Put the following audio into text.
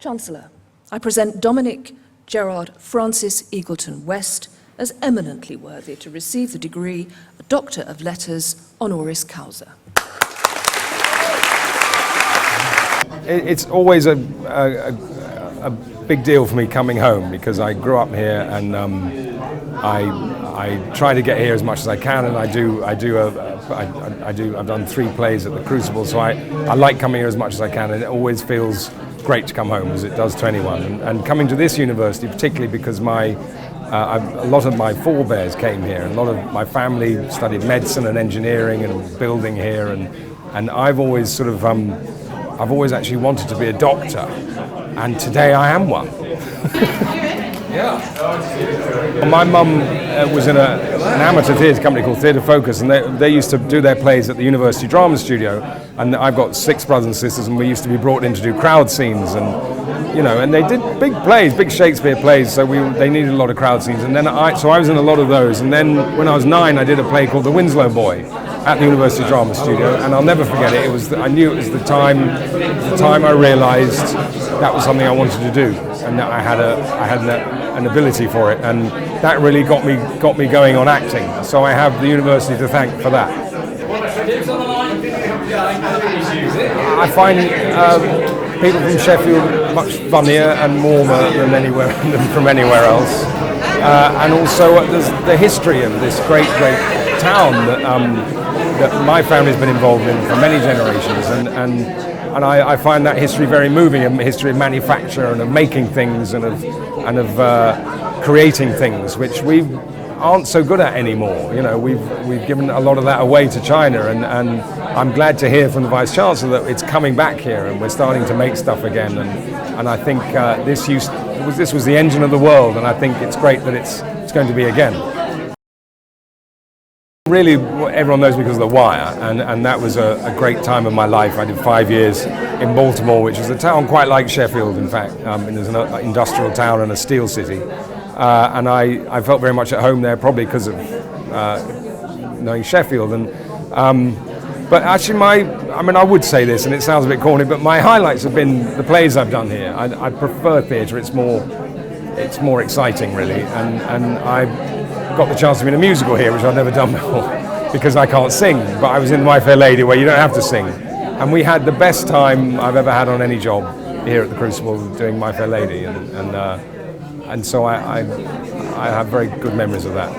Chancellor, I present Dominic Gerard Francis Eagleton West as eminently worthy to receive the degree Doctor of Letters honoris causa. It's always a big deal for me coming home because I grew up here and I try to get here as much as I can, and I've done 3 plays at the Crucible, so I like coming here as much as I can, and it always feels great to come home, as it does to anyone. And coming to this university, particularly because a lot of my forebears came here, and a lot of my family studied medicine and engineering and building here, and I've always I've always actually wanted to be a doctor, and today I am one. Yeah. My mum was in an amateur theatre company called Theatre Focus, and they used to do their plays at the University Drama Studio, and I've got 6 brothers and sisters, and we used to be brought in to do crowd scenes, and they did big plays, big Shakespeare plays, so they needed a lot of crowd scenes, and then I was in a lot of those, and then when I was 9 I did a play called The Winslow Boy at the University Drama Studio, and I'll never forget it. I knew it was the time I realised that was something I wanted to do, and that I had an ability for it, and that really got me going on acting. So I have the university to thank for that. I find people from Sheffield much funnier and warmer than from anywhere else, and also there's the history of this great town that my family's been involved in for many generations, and I find that history very moving, a history of manufacture and of making things and of creating things, which we aren't so good at anymore. You know, we've given a lot of that away to China, and I'm glad to hear from the Vice Chancellor that it's coming back here and we're starting to make stuff again, and I think this was the engine of the world, and I think it's great that it's going to be again. Really, everyone knows me because of The Wire, and that was a great time of my life. I did 5 years in Baltimore, which is a town quite like Sheffield, in fact. There's an industrial town and a steel city, and I felt very much at home there, probably because of knowing Sheffield. But actually, I would say this, and it sounds a bit corny, but my highlights have been the plays I've done here. I prefer theatre; it's more exciting, really, and I got the chance to be in a musical here, which I've never done before, because I can't sing, but I was in My Fair Lady, where you don't have to sing, and we had the best time I've ever had on any job here at the Crucible doing My Fair Lady, and so I have very good memories of that.